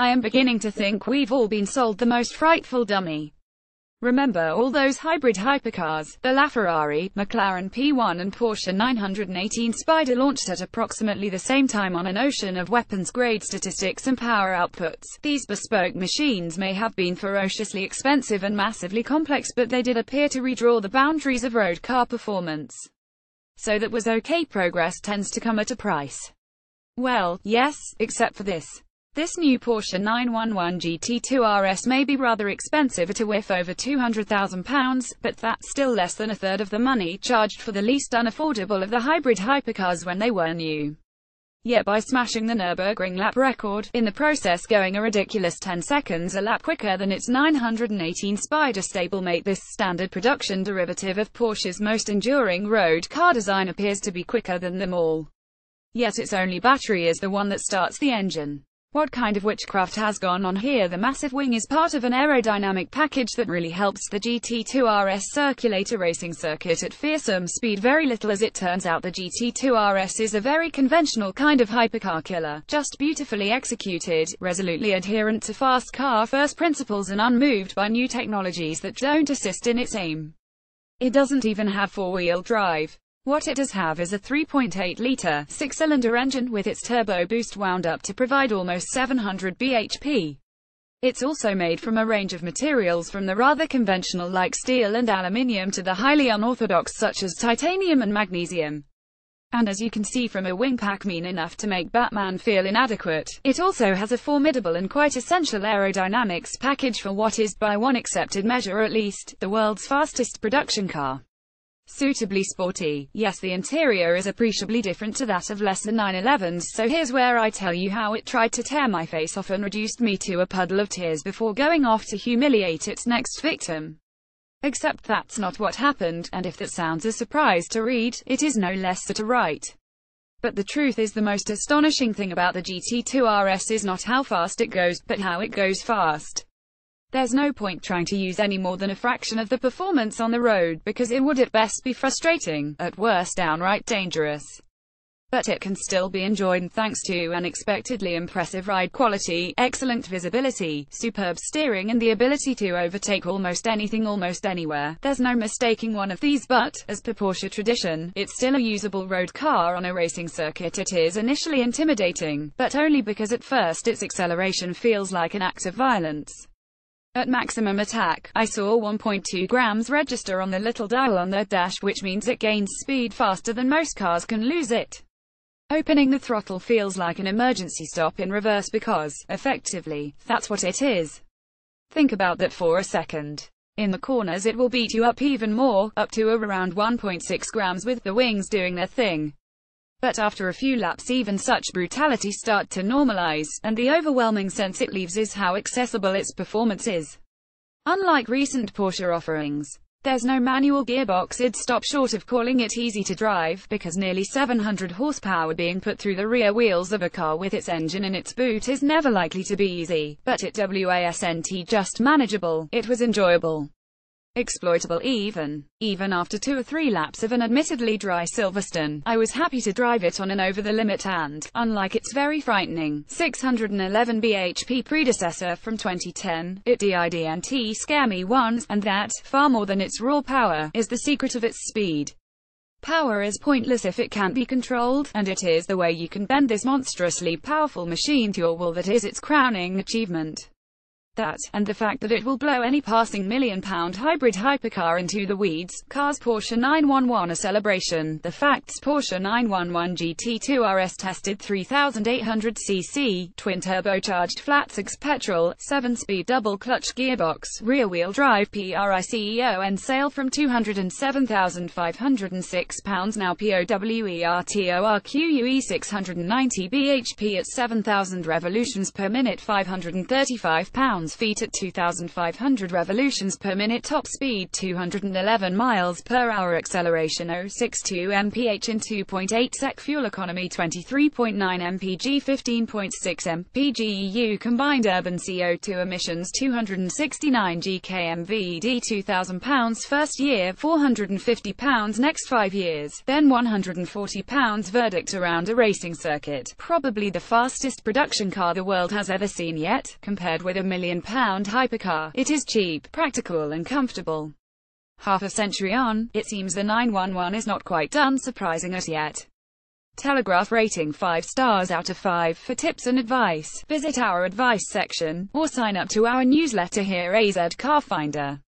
I am beginning to think we've all been sold the most frightful dummy. Remember all those hybrid hypercars, the LaFerrari, McLaren P1 and Porsche 918 Spider launched at approximately the same time on an ocean of weapons-grade statistics and power outputs. These bespoke machines may have been ferociously expensive and massively complex, but they did appear to redraw the boundaries of road car performance. So that was okay. Progress tends to come at a price. Well, yes, except for this. This new Porsche 911 GT2 RS may be rather expensive at a whiff over £200,000, but that's still less than a third of the money charged for the least unaffordable of the hybrid hypercars when they were new. Yet by smashing the Nürburgring lap record, in the process going a ridiculous 10 seconds a lap quicker than its 918 Spider stablemate, this standard production derivative of Porsche's most enduring road car design appears to be quicker than them all. Yet its only battery is the one that starts the engine. What kind of witchcraft has gone on here? The massive wing is part of an aerodynamic package that really helps the GT2 RS circulate a racing circuit at fearsome speed. Very little, as it turns out. The GT2 RS is a very conventional kind of hypercar killer, just beautifully executed, resolutely adherent to fast car first principles and unmoved by new technologies that don't assist in its aim. It doesn't even have four-wheel drive. What it does have is a 3.8-litre, six-cylinder engine with its turbo boost wound up to provide almost 700 bhp. It's also made from a range of materials, from the rather conventional like steel and aluminium to the highly unorthodox such as titanium and magnesium. And as you can see from a wing pack mean enough to make Batman feel inadequate, it also has a formidable and quite essential aerodynamics package for what is, by one accepted measure at least, the world's fastest production car. Suitably sporty. Yes, the interior is appreciably different to that of lesser 911s, so here's where I tell you how it tried to tear my face off and reduced me to a puddle of tears before going off to humiliate its next victim. Except that's not what happened, and if that sounds a surprise to read, it is no less so to write. But the truth is, the most astonishing thing about the GT2 RS is not how fast it goes, but how it goes fast. There's no point trying to use any more than a fraction of the performance on the road, because it would at best be frustrating, at worst downright dangerous. But it can still be enjoyed thanks to unexpectedly impressive ride quality, excellent visibility, superb steering and the ability to overtake almost anything almost anywhere. There's no mistaking one of these, but, as per Porsche tradition, it's still a usable road car on a racing circuit. It is initially intimidating, but only because at first its acceleration feels like an act of violence. At maximum attack, I saw 1.2 grams register on the little dial on the dash, which means it gains speed faster than most cars can lose it. Opening the throttle feels like an emergency stop in reverse because, effectively, that's what it is. Think about that for a second. In the corners it will beat you up even more, up to around 1.6 grams with the wings doing their thing. But after a few laps even such brutality start to normalize, and the overwhelming sense it leaves is how accessible its performance is. Unlike recent Porsche offerings, there's no manual gearbox. I'd stop short of calling it easy to drive, because nearly 700 horsepower being put through the rear wheels of a car with its engine in its boot is never likely to be easy, but it wasn't just manageable, it was enjoyable. Exploitable even after 2 or 3 laps of an admittedly dry Silverstone. I was happy to drive it on an over-the-limit and, unlike its very frightening 611 bhp predecessor from 2010, it didn't scare me once, and that, far more than its raw power, is the secret of its speed. Power is pointless if it can't be controlled, and it is the way you can bend this monstrously powerful machine to your will that is its crowning achievement. That, and the fact that it will blow any passing million-pound hybrid hypercar into the weeds. Cars Porsche 911 a celebration. The facts: Porsche 911 GT2 RS tested 3,800cc, twin-turbocharged flat-six petrol, 7-speed double-clutch gearbox, rear-wheel drive PRICEON sale from £207,506 now POWERTORQUE 690 bhp at 7,000 revolutions per minute £535. Nm at 2,500 revolutions per minute, top speed 211 miles per hour, acceleration 062 mph in 2.8 sec, fuel economy 23.9 mpg, 15.6 mpg EU, combined urban CO2 emissions 269 gkmvd, £2,000 first year, £450 next 5 years, then £140 verdict around a racing circuit. Probably the fastest production car the world has ever seen yet. Compared with £1 million hypercar, it is cheap, practical and comfortable. Half a century on, it seems the 911 is not quite done surprising us yet. Telegraph rating 5 stars out of 5. For tips and advice, visit our advice section, or sign up to our newsletter here, AZ Car Finder.